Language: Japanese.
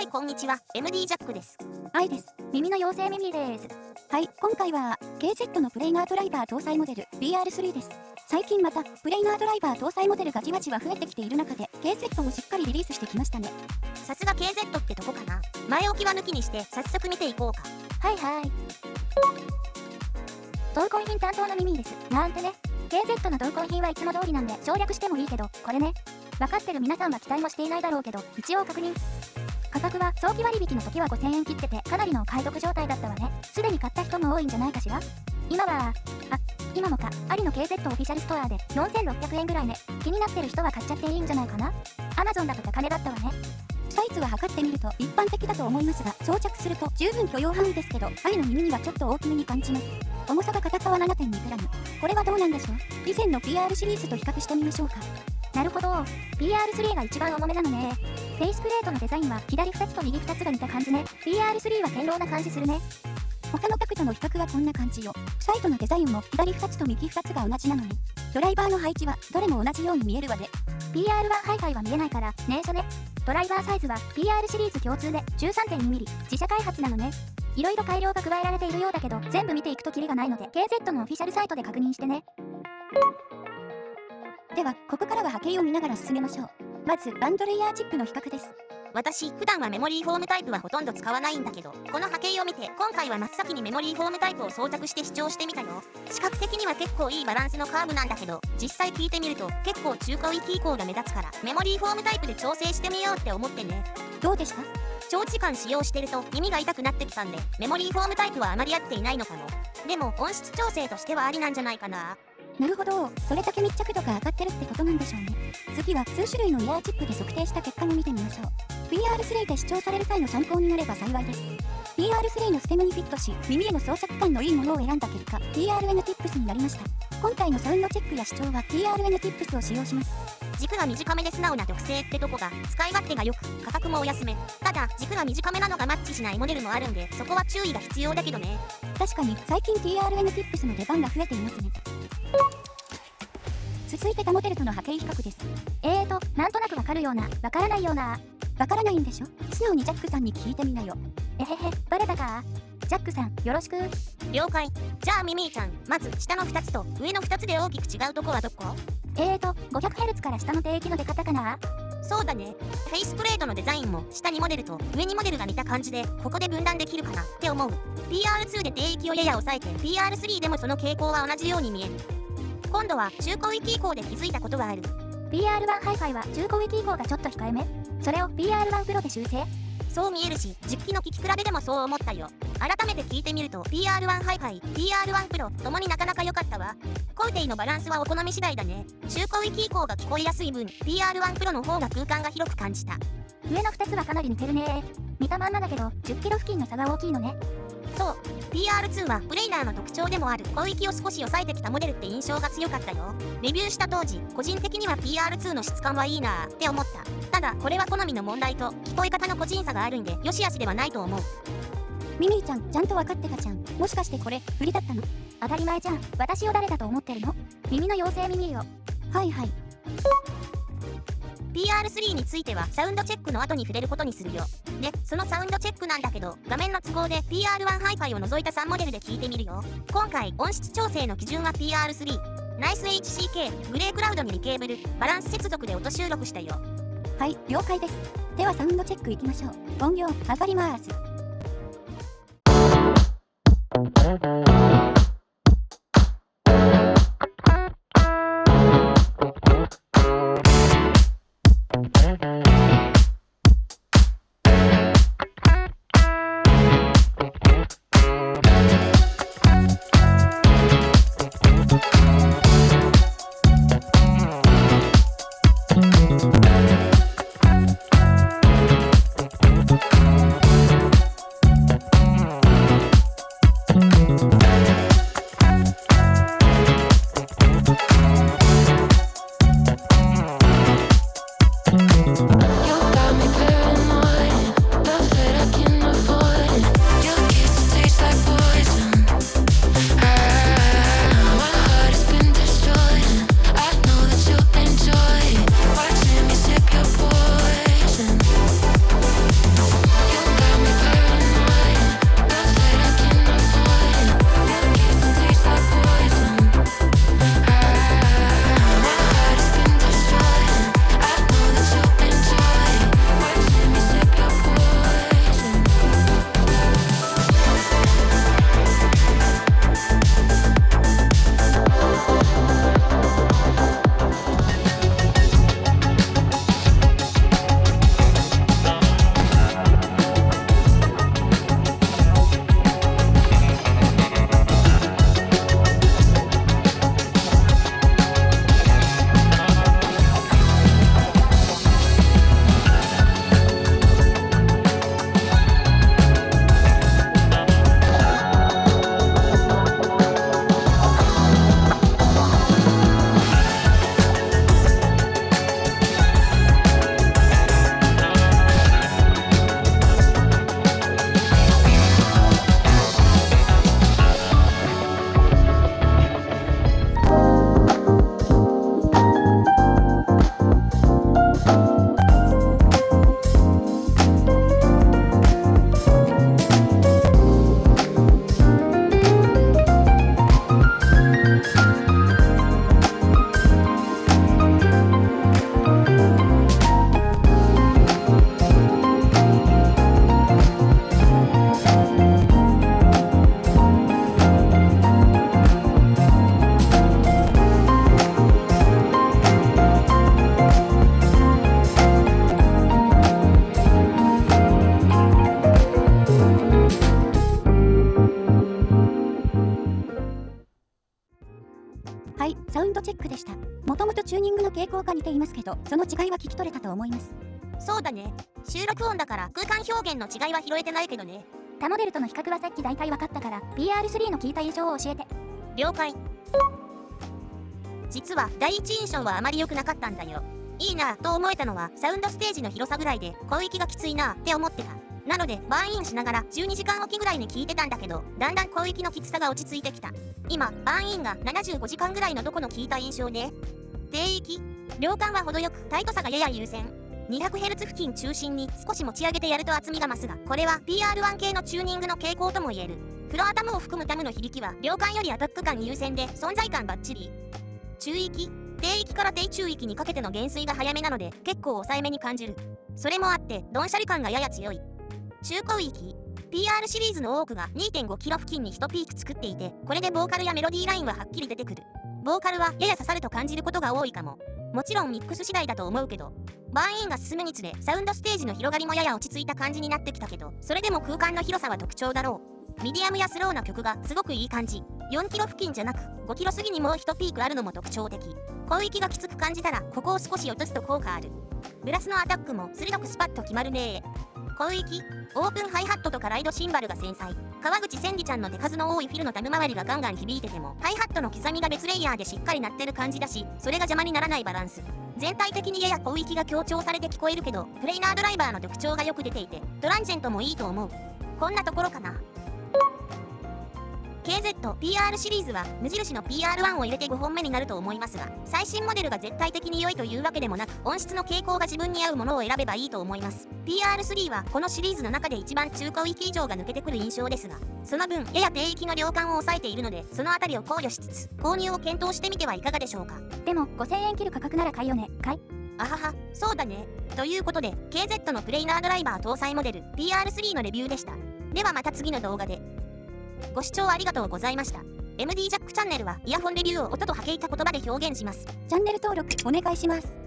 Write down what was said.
はいこんにちは、MD ジャックです。はいです。耳の妖精ミミです。はい、今回は KZ のプレイナードライバー搭載モデル PR3 です。最近またプレイナードライバー搭載モデルがじわじわ増えてきている中で KZ をしっかりリリースしてきましたね。さすが KZ ってとこかな。前置きは抜きにして早速見ていこうか。はいはい。同梱品担当のミミです。なんてね。KZ の同梱品はいつも通りなんで省略してもいいけど、これね。分かってる皆さんは期待もしていないだろうけど、一応確認。価格は早期割引の時は5000円切っててかなりのお買い得状態だったわね。すでに買った人も多いんじゃないかしら。今もか、ありの KZ オフィシャルストアで4600円ぐらいね。気になってる人は買っちゃっていいんじゃないかな。Amazon だと高値だったわね。サイズは測ってみると一般的だと思いますが、装着すると十分許容範囲ですけど、愛の耳にはちょっと大きめに感じます。重さが片側 7.2g。これはどうなんでしょう。以前の PR シリーズと比較してみましょうか。なるほど。PR3 が一番重めなのね。フェイスプレートのデザインは左2つと右2つが似た感じね。PR3 は堅牢な感じするね。他の角度の比較はこんな感じよ。サイドのデザインも左2つと右2つが同じなのね。ドライバーの配置はどれも同じように見えるわね。PR1 ハイファイは見えないから念書ね。ドライバーサイズは PR シリーズ共通で 13.2mm 自社開発なのね。いろいろ改良が加えられているようだけど、全部見ていくとキリがないので KZ のオフィシャルサイトで確認してね。ではここからは波形を見ながら進めましょう。まずバンドレイヤーチップの比較です。私普段はメモリーフォームタイプはほとんど使わないんだけど、この波形を見て今回は真っ先にメモリーフォームタイプを装着して試聴してみたよ。視覚的には結構いいバランスのカーブなんだけど、実際聞いてみると結構中間域移行が目立つからメモリーフォームタイプで調整してみようって思ってね。どうでした？長時間使用してると耳が痛くなってきたんで、メモリーフォームタイプはあまり合っていないのかも。でも音質調整としてはありなんじゃないかな。なるほど、それだけ密着度が上がってるってことなんでしょうね。次は数種類のイヤーチップで測定した結果も見てみましょう。PR3 で視聴される際の参考になれば幸いです。PR3 のステムにフィットし、耳への装着感のいいものを選んだ結果、TRN Tips になりました。今回のサウンドチェックや視聴は TRN Tips を使用します。軸が短めで素直な特性ってとこが使い勝手が良く、価格もお安め。ただ軸が短めなのがマッチしないモデルもあるんで、そこは注意が必要だけどね。確かに最近 TRN Tips の出番が増えていますね。続いて他モデルとの波形比較です。なんとなくわかるような、わからないような。わからないんでしょ？素直にジャックさんに聞いてみなよ。えへへ、バレたか？ジャックさん、よろしく。了解。じゃあミミーちゃん、まず下の2つと上の2つで大きく違うとこはどこ500Hz から下の低域の出方かな？そうだね。フェイスプレートのデザインも下にモデルと上にモデルが似た感じで、ここで分断できるかなって思う。PR2 で低域をやや抑えて PR3 でもその傾向は同じように見える。今度は中高域移行で気づいたことがある。 PR1 ハイファイは中高域移行がちょっと控えめ。それを PR1 プロで修正。そう見えるし、実機の聞き比べでもそう思ったよ。改めて聞いてみると PR1 ハイファイ、PR1 プロともになかなか良かったわ。工程のバランスはお好み次第だね。中高域移行が聞こえやすい分 PR1 プロの方が空間が広く感じた。上の2つはかなり似てるね。見たまんまだけど10キロ付近の差が大きいのね。そう、PR2 はプレイナーの特徴でもある広域を少し抑えてきたモデルって印象が強かったよ。レビューした当時、個人的には PR2 の質感はいいなーって思った。ただこれは好みの問題と聞こえ方の個人差があるんで良し悪しではないと思う。ミミーちゃん、ちゃんと分かってたじゃん。もしかしてこれ振りだったの？当たり前じゃん。私を誰だと思ってるの？耳の妖精ミミーよ。はいはい。PR3 についてはサウンドチェックの後に触れることにするよ。で、そのサウンドチェックなんだけど、画面の都合で PR1 ハイファイを除いた3モデルで聞いてみるよ。今回音質調整の基準は PR3、ナイス HCK、グレークラウドにリケーブル、バランス接続で音収録したよ。はい、了解です。ではサウンドチェックいきましょう。音量上がります。傾向が似ていますけど、その違いは聞き取れたと思います。そうだね。収録音だから空間表現の違いは拾えてないけどね。他モデルとの比較はさっき大体分かったから PR3 の聞いた印象を教えて。了解。実は第一印象はあまり良くなかったんだよ。いいなと思えたのはサウンドステージの広さぐらいで広域がきついなって思ってた。なのでバーンインしながら12時間おきぐらいに聞いてたんだけど、だんだん広域のきつさが落ち着いてきた。今バーンインが75時間ぐらいのどこの聞いた印象ね。低域量感は程よくタイトさがやや優先。200Hz 付近中心に少し持ち上げてやると厚みが増すが、これは PR1 系のチューニングの傾向とも言える。フロアタムを含むタムの響きは量感よりアタック感優先で存在感バッチリ。中域低域から低中域にかけての減衰が早めなので結構抑えめに感じる。それもあってドンシャリ感がやや強い。中高域 PR シリーズの多くが 2.5km 付近に1ピーク作っていて、これでボーカルやメロディーラインははっきり出てくる。ボーカルはやや刺さると感じることが多いかも。もちろんミックス次第だと思うけど、バーンインが進むにつれサウンドステージの広がりもやや落ち着いた感じになってきたけど、それでも空間の広さは特徴だろう。ミディアムやスローな曲がすごくいい感じ。4km付近じゃなく 5km過ぎにもう1ピークあるのも特徴的。広域がきつく感じたらここを少し落とすと効果ある。ブラスのアタックも鋭くスパッと決まるね。広域オープンハイハットとかライドシンバルが繊細。川口千里ちゃんの手数の多いフィルのタム周りがガンガン響いてても、ハイハットの刻みが別レイヤーでしっかり鳴ってる感じだし、それが邪魔にならないバランス。全体的にやや広域が強調されて聞こえるけど、プレイナードライバーの特徴がよく出ていてトランジェントもいいと思う。こんなところかな。KZ-PR シリーズは無印の PR1 を入れて5本目になると思いますが、最新モデルが絶対的に良いというわけでもなく、音質の傾向が自分に合うものを選べばいいと思います。 PR3 はこのシリーズの中で一番中高域以上が抜けてくる印象ですが、その分やや低域の量感を抑えているので、そのあたりを考慮しつつ購入を検討してみてはいかがでしょうか。でも5000円切る価格なら買いよね。買い。あはは、そうだね。ということで KZ のプレイナードライバー搭載モデル PR3 のレビューでした。ではまた次の動画で。ご視聴ありがとうございました。MD ジャックチャンネルはイヤホンレビューを音と波形た言葉で表現します。チャンネル登録お願いします。